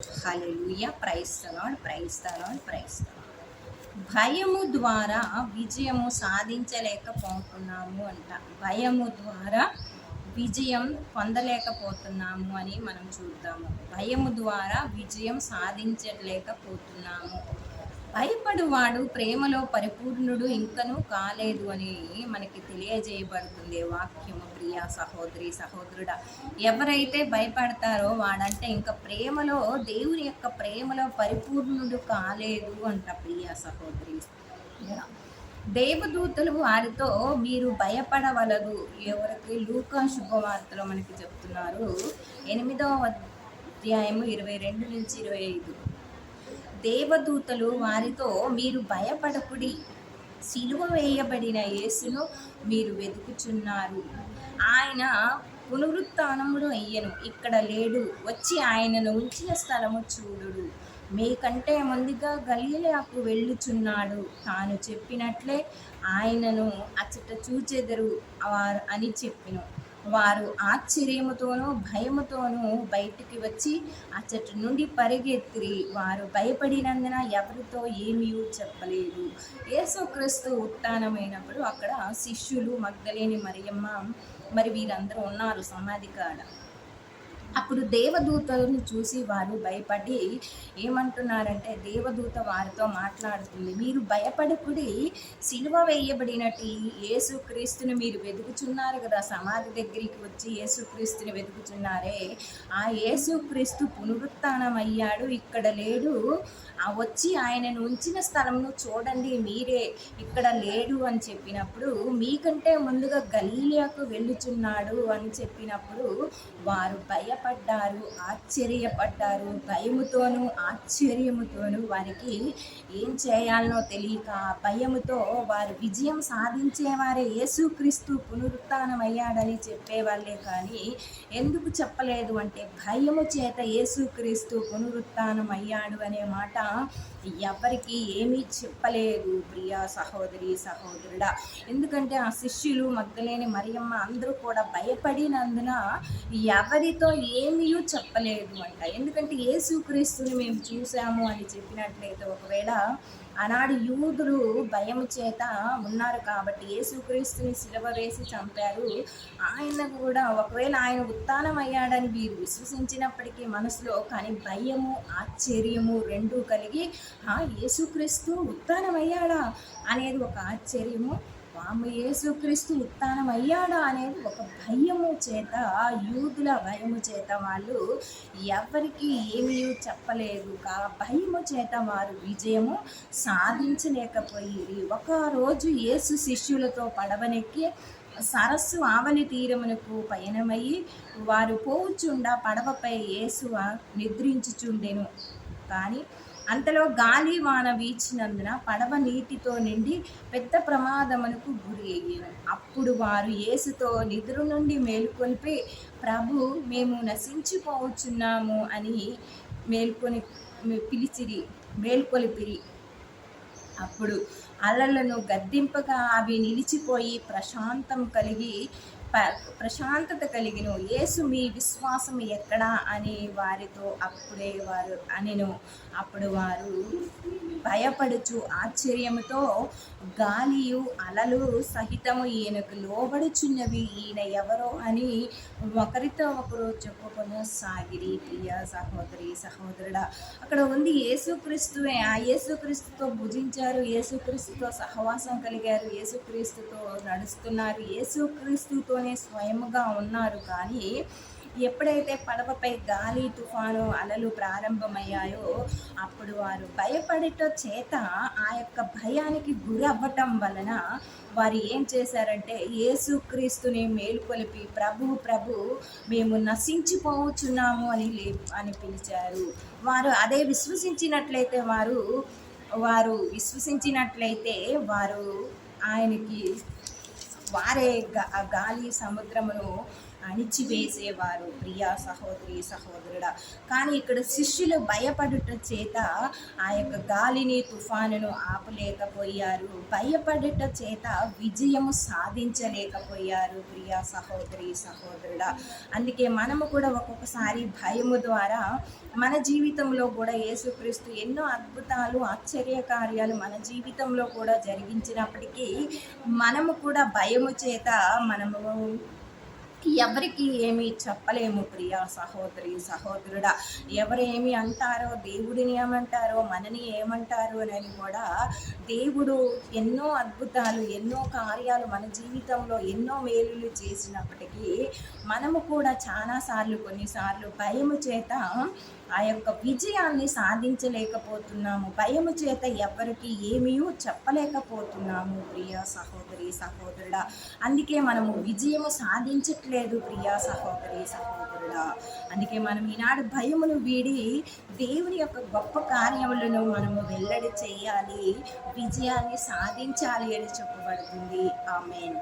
Hallelujah. Praise the Lord, praise the Lord, praise the Lord. భయము ద్వారా విజయము సాధించలేకపోతున్నాము అంట. భయము ద్వారా విజయం పొందలేకపోతున్నాము అని మనం చూద్దాము. భయము ద్వారా విజయం సాధించలేకపోతున్నాము. భయపడువాడు ప్రేమలో పరిపూర్ణుడు ఇంకనూ కాలేదు అని మనకి తెలియజేయబడుతుంది వాక్యము. ప్రియ సహోదరి సహోదరుడా, ఎవరైతే భయపడతారో వాడంటే ఇంకా ప్రేమలో, దేవుని యొక్క ప్రేమలో పరిపూర్ణుడు కాలేదు అంట. ప్రియ సహోదరి, దేవదూతలు వారితో మీరు భయపడవలదు. ఎవరికి? లూకా శుభవార్తలో మనకి చెప్తున్నారు 8వ అధ్యాయము 22-25. దేవదూతలు వారితో మీరు భయపడకుడి, సిలువ వేయబడిన యేసును మీరు వెతుకుచున్నారు. ఆయన పునరుత్థానముడు అయ్యను, ఇక్కడ లేడు. వచ్చి ఆయనను ఉంచిన స్థలము చూడుడు. మీకంటే ముందుగా గలిలయకు వెళ్ళుచున్నాడు. తాను చెప్పినట్లే ఆయనను అచ్చట చూచెదరు అని చెప్పెను. వారు ఆశ్చర్యముతోనూ భయముతోనూ బయటికి వచ్చి అచ్చట నుండి పరిగెత్తిరి. వారు భయపడినందున ఎవరితో ఏమీ చెప్పలేదు. యేసుక్రీస్తు ఉత్థానమైనప్పుడు అక్కడ శిష్యులు, మగ్దలేని మరియమ్మ, మరి వీరందరూ ఉన్నారు సమాధి కాడ. అప్పుడు దేవదూతలను చూసి వారు భయపడి ఏమంటున్నారంటే, దేవదూత వారితో మాట్లాడుతుంది, మీరు భయపడకుడి, సిలువ వేయబడినట్టు యేసుక్రీస్తుని మీరు వెతుకుచున్నారు కదా. సమాధి దగ్గరికి వచ్చి యేసుక్రీస్తుని వెతుకుచున్నారే, ఆ యేసుక్రీస్తు పునరుత్థానం అయ్యాడు, ఇక్కడ లేడు. వచ్చి ఆయనను ఉంచిన స్థలంను చూడండి, మీరే, ఇక్కడ లేడు అని చెప్పినప్పుడు, మీకంటే ముందుగా గలిలయకు వెళ్ళుచున్నాడు అని చెప్పినప్పుడు వారు భయపడ్డారు, ఆశ్చర్యపడ్డారు. భయముతోనూ ఆశ్చర్యముతోనూ వారికి ఏం చేయాలనో తెలియక భయముతో వారు విజయం సాధించేవారే. యేసుక్రీస్తు పునరుత్థానం అయ్యాడని చెప్పేవాళ్ళే కానీ ఎందుకు చెప్పలేదు అంటే, భయము చేత యేసుక్రీస్తు పునరుత్థానం అయ్యాడు అనే మాట ఎవరికి ఏమీ చెప్పలేదు. ప్రియ సహోదరి సహోదరుడా, ఎందుకంటే ఆ శిష్యులు, మగ్దలేని మరియమ్మ అందరూ కూడా భయపడినందున ఎవరితో ఏమీ చెప్పలేదు అంట. ఎందుకంటే యేసుక్రీస్తుని మేము చూసాము అని చెప్పినట్లయితే, ఒకవేళ ఆనాడు యూదులు భయం చేత ఉన్నారు కాబట్టి యేసుక్రీస్తుని సిలువ వేసి చంపారు. ఆయన కూడా ఒకవేళ ఆయన ఉత్థానం అయ్యాడని వీరు విశ్వసించినప్పటికీ మనసులో, కానీ భయము ఆశ్చర్యము రెండూ కలిగి, యేసుక్రీస్తు ఉత్థానం అయ్యాడా అనేది ఒక ఆశ్చర్యము, యేసుక్రీస్తు ఉత్థానం అయ్యాడా అనేది ఒక భయము చేత, యూదుల భయము చేత వాళ్ళు ఎవరికి ఏమీ చెప్పలేదు. భయము చేత వారు విజయము సాధించలేకపోయి. ఒకరోజు యేసు శిష్యులతో పడవనెక్కి సరస్సు ఆవలి తీరమునకు పయనమయ్యి వారు పోవుచుండా పడవపై యేసు నిద్రించుచుండెను. కానీ అంతలో గాలి వాన వీచినందున పడవ నీటితో నిండి పెద్ద ప్రమాదమునకు గురి అయ్యాను. అప్పుడు వారు యేసుతో నిద్ర నుండి మేలుకొల్పి, ప్రభు, మేము నశించిపోవచ్చున్నాము అని మేల్కొలిపిరి. అప్పుడు అలలను గద్దింపగా అవి నిలిచిపోయి ప్రశాంతత కలిగిన. యేసు, మీ విశ్వాసం ఎక్కడా అని వారితో అనెను. అప్పుడు వారు భయపడుచు ఆశ్చర్యముతో, గాలియు అలలు సహితము ఈయనకు లోబడుచున్నవి, ఈయన ఎవరో అని ఒకరితో ఒకరు చెప్పుకొనసాగిరి. ప్రియ సహోదరి సహోదరుడా, అక్కడ ఉంది యేసుక్రీస్తువే. ఆ యేసుక్రీస్తుతో భుజించారు, యేసుక్రీస్తుతో సహవాసం కలిగారు, యేసుక్రీస్తుతో నడుస్తున్నారు, యేసుక్రీస్తుతోనే స్వయముగా ఉన్నారు. కానీ ఎప్పుడైతే పడవపై గాలి, తుఫాను, అలలు ప్రారంభమయ్యాయో అప్పుడు వారు భయపడట చేత, ఆ యొక్క భయానికి గురవ్వటం వలన వారు ఏం చేశారంటే, యేసుక్రీస్తుని మేలుకొలిపి, ప్రభు ప్రభు, మేము నశించిపోవచ్చున్నాము అని పిలిచారు. వారు అదే విశ్వసించినట్లయితే వారు ఆయనకి వారే గాలి సముద్రమును అణిచివేసేవారు ప్రియా సహోదరి సహోదరుడా. కానీ ఇక్కడ శిష్యులు భయపడుట చేత ఆ యొక్క గాలిని తుఫానును ఆపలేకపోయారు, భయపడుట చేత విజయము సాధించలేకపోయారు ప్రియా సహోదరి సహోదరుడా. అందుకే మనము కూడా ఒక్కొక్కసారి భయము ద్వారా మన జీవితంలో కూడా యేసుక్రీస్తు ఎన్నో అద్భుతాలు ఆశ్చర్య కార్యాలు మన జీవితంలో కూడా జరిగించినప్పటికీ మనము కూడా భయము చేత మనము ఎవరికి ఏమి చెప్పలేము ప్రియా సహోదరి సహోదరుడా. ఎవరు ఏమి అంటారో, దేవుడిని ఏమంటారో, మనని ఏమంటారో అని కూడా దేవుడు ఎన్నో అద్భుతాలు ఎన్నో కార్యాలు మన జీవితంలో ఎన్నో మేలులు చేసినప్పటికీ మనము కూడా కొన్నిసార్లు భయము చేత ఆ యొక్క విజయాన్ని సాధించలేకపోతున్నాము, భయము చేత ఎవరికి ఏమీ చెప్పలేకపోతున్నాము ప్రియా సహోదరి సహోదరుడా. అందుకే మనము విజయము సాధించట్లేదు ప్రియా సహోదరి సహోదరుడా. అందుకే మనం ఈనాడు భయమును వీడి దేవుని యొక్క గొప్ప కార్యములను మనము వెల్లడి చేయాలి, విజయాన్ని సాధించాలి అని చెప్పబడుతుంది. ఆమేన్.